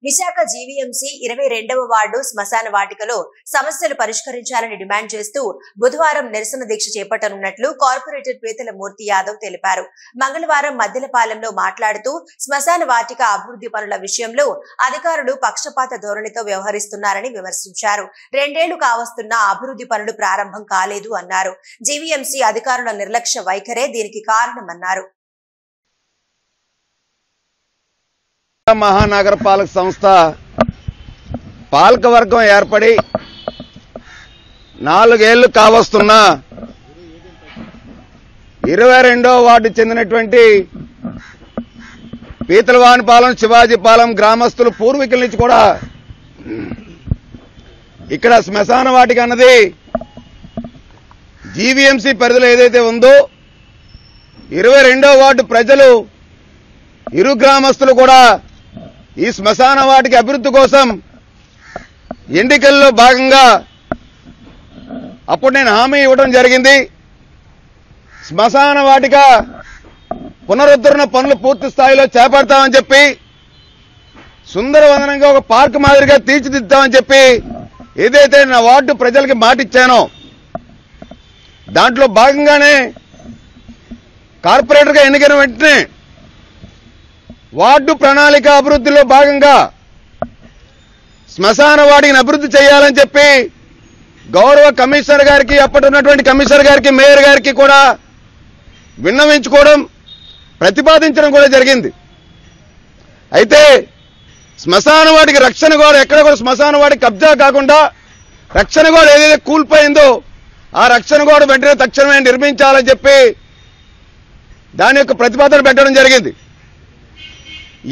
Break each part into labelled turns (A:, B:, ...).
A: Visakha GVMC 22వ ward శ్మశాన వాటికలో సమస్యలు పరిష్కరించాలని డిమాండ్ చేస్తూ బుధవారం నిరసన దీక్ష చేపట్టనున్నట్లు కార్పొరేటర్ ప్రీతల మూర్తి యాదవ్ తెలిపారు. మంగళవారం మద్దెలపాలెంలో మాట్లాడుతూ శ్మశాన వాటిక అభివృద్ధి పనుల విషయంలో అధికారులు పక్షపాత ధోరణితో వ్యవహరిస్తున్నారని విమర్శించారు. 2 ఏళ్లు కావస్తున్న అభివృద్ధి పనులు ప్రారంభం కాలేదు అన్నారు. జీవీఎంసీ అధికారుల నిర్లక్ష్య వైఖరే దీనికి కారణమన్నారు.
B: మహానగరపాలక సంస్థ పాలకవర్గం ఏర్పడి 4 ఏళ్లు కావస్తున్న 22వ వార్డు చెందినటువంటి పీతలవానిపాలెం, శివాజీపాలెం గ్రామస్తులు పూర్వీకుల నుంచి కూడా ఇక్కడ శ్మశాన వాటిక అన్నది జీవీఎంసీ పరిధిలో ఏదైతే ఉందో 22వ వార్డు ప్రజలు ఇరు గ్రామస్తులు కూడా ఈ శ్మశాన వాటిక అభివృద్ధి కోసం ఎన్నికల్లో భాగంగా అప్పుడు నేను హామీ ఇవ్వడం జరిగింది. శ్మశాన వాటిక పునరుద్ధరణ పనులు పూర్తి స్థాయిలో చేపడతామని చెప్పి, సుందరవదనంగా ఒక పార్క్ మాదిరిగా తీర్చిదిద్దామని చెప్పి ఏదైతే నా వార్డు ప్రజలకి మాటిచ్చానో దాంట్లో భాగంగానే కార్పొరేటర్గా ఎన్నికైన వెంటనే వార్డు ప్రణాళిక అభివృద్ధిలో భాగంగా శ్మశాన వాటిని అభివృద్ధి చేయాలని చెప్పి గౌరవ కమిషనర్ గారికి, అప్పటి ఉన్నటువంటి కమిషనర్ గారికి, మేయర్ గారికి కూడా విన్నవించుకోవడం, ప్రతిపాదించడం కూడా జరిగింది. అయితే శ్మశాన వాటికి రక్షణ గోడ ఎక్కడ కూడా శ్మశాన వాటికి కబ్జా కాకుండా రక్షణ గోడ ఏదైతే కూలిపోయిందో ఆ రక్షణ గోడ వెంటనే తక్షణమే నిర్మించాలని చెప్పి దాని యొక్క ప్రతిపాదన పెట్టడం జరిగింది.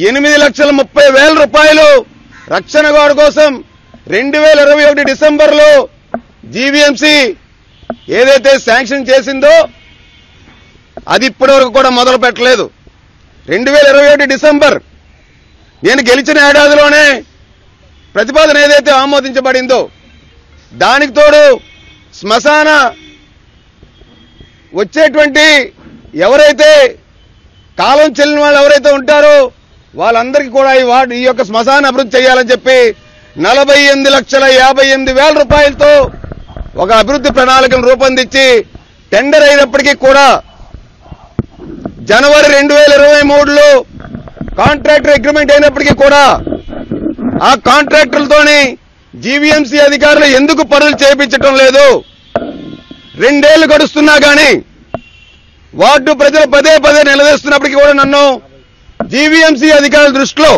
B: 8,30,000 రూపాయలు రక్షణ గోడ కోసం 2021 డిసెంబర్లో జీవీఎంసీ ఏదైతే శాంక్షన్ చేసిందో అది ఇప్పటివరకు కూడా మొదలు పెట్టలేదు. 2021 డిసెంబర్ నేను గెలిచిన ఏడాదిలోనే ప్రతిపాదన ఏదైతే ఆమోదించబడిందో దానికి తోడు శ్మశాన వచ్చేటువంటి ఎవరైతే కాలం చెల్లిన వాళ్ళు ఎవరైతే ఉంటారో వాళ్ళందరికీ కూడా ఈ యొక్క శ్మశాన అభివృద్ధి చేయాలని చెప్పి 48,58,000 రూపాయలతో ఒక అభివృద్ధి ప్రణాళికను రూపొందించి టెండర్ అయినప్పటికీ కూడా జనవరి 2023లో కాంట్రాక్టర్ అగ్రిమెంట్ అయినప్పటికీ కూడా ఆ కాంట్రాక్టర్లతోని జీవీఎంసీ అధికారులు ఎందుకు పనులు చేయించడం లేదు? 2 ఏళ్లు గడుస్తున్నా గానీ వార్డు ప్రజలు పదే నిలదీస్తున్నప్పటికీ కూడా నన్ను జీవీఎంసీ అధికారుల దృష్టిలో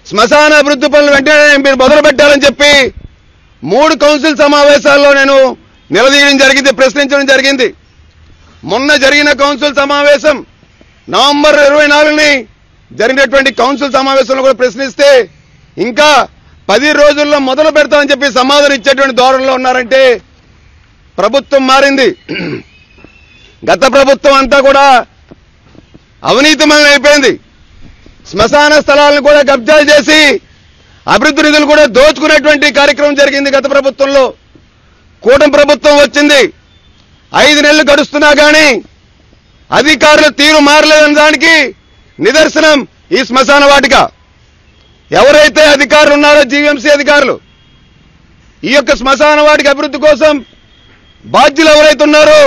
B: శ్మశాన అభివృద్ధి పనులు వెంటనే మీరు మొదలు పెట్టాలని చెప్పి 3 కౌన్సిల్ సమావేశాల్లో నేను నిలదీయడం జరిగింది, ప్రశ్నించడం జరిగింది. మొన్న జరిగిన కౌన్సిల్ సమావేశం నవంబర్ 24ని జరిగినటువంటి కౌన్సిల్ సమావేశంలో కూడా ప్రశ్నిస్తే ఇంకా 10 రోజుల్లో మొదలు పెడతామని చెప్పి సమాధానం ఇచ్చేటువంటి ధోరణిలో ఉన్నారంటే ప్రభుత్వం మారింది. గత ప్రభుత్వం అంతా కూడా అవినీతిమయం అయిపోయింది. శ్మశాన స్థలాలను కూడా కబ్జా చేసి అభివృద్ధి నిధులు కూడా దోచుకునేటువంటి కార్యక్రమం జరిగింది గత ప్రభుత్వంలో. కూటమి ప్రభుత్వం వచ్చింది, 5 నెలలు గడుస్తున్నా గానీ అధికారుల తీరు మారలేదని దానికి నిదర్శనం ఈ శ్మశాన వాటిక. ఎవరైతే అధికారులు ఉన్నారో జీవీఎంసీ అధికారులు ఈ యొక్క శ్మశాన వాటిక అభివృద్ధి కోసం బాధ్యులు ఎవరైతే ఉన్నారో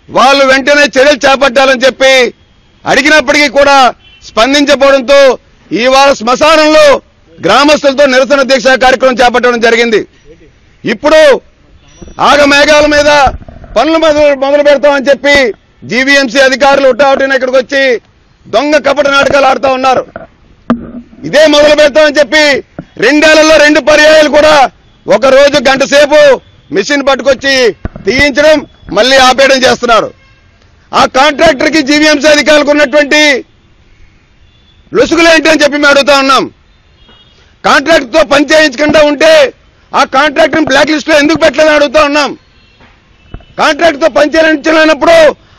B: వాళ్ళు వెంటనే చర్యలు చేపట్టాలని చెప్పి అడిగినప్పటికీ కూడా స్పందించకపోవడంతో ఇవాళ శ్మశానంలో గ్రామస్తులతో నిరసన దీక్ష కార్యక్రమం చేపట్టడం జరిగింది. ఇప్పుడు ఆగమేఘాల మీద పనులు మొదలు పెడతామని చెప్పి జీవీఎంసీ అధికారులు ఉట్టావుటిన ఇక్కడికి వచ్చి దొంగ కపట నాటకాలు ఆడుతూ ఉన్నారు. ఇదే మొదలు పెడతామని చెప్పి 2 ఏళ్లలో 2 పర్యాయాలు కూడా ఒక రోజు గంట సేపు మిషన్ పట్టుకొచ్చి తీయించడం, మళ్లీ ఆపేయడం చేస్తున్నారు. ఆ కాంట్రాక్టర్ కి జీవీఎంసీ అధికారులకు ఉన్నటువంటి లొసుగులు ఏంటి అని చెప్పి మేము అడుగుతా ఉన్నాం. కాంట్రాక్టర్ తో పని చేయించకుండా ఉంటే ఆ కాంట్రాక్టర్ బ్లాక్ లిస్ట్ లో ఎందుకు పెట్టలేదని అడుగుతా ఉన్నాం. కాంట్రాక్టర్ తో పని చేయించలేనప్పుడు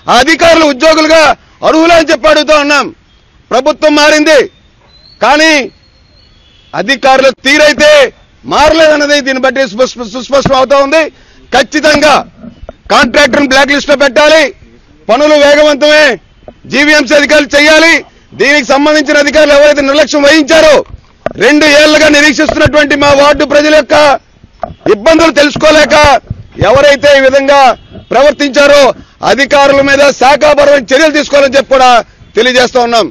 B: ఆ అధికారులు ఉద్యోగులుగా అర్హులు అని చెప్పి అడుగుతా ఉన్నాం. ప్రభుత్వం మారింది కానీ అధికారుల తీరైతే మారలేదన్నది దీన్ని బట్టి సుస్పష్టం అవుతా ఉంది. ఖచ్చితంగా కాంట్రాక్టర్ బ్లాక్ లిస్ట్ లో పెట్టాలి, పనులు వేగవంతమే జీవీఎంసీ అధికారులు చేయాలి. దీనికి సంబంధించిన అధికారులు ఎవరైతే నిర్లక్ష్యం వహించారో 2 ఏళ్లుగా నిరీక్షిస్తున్నటువంటి మా వార్డు ప్రజల యొక్క ఇబ్బందులు తెలుసుకోలేక ఎవరైతే ఈ విధంగా ప్రవర్తించారో అధికారుల మీద శాఖాపరమైన చర్యలు తీసుకోవాలని చెప్పి కూడా తెలియజేస్తా ఉన్నాం.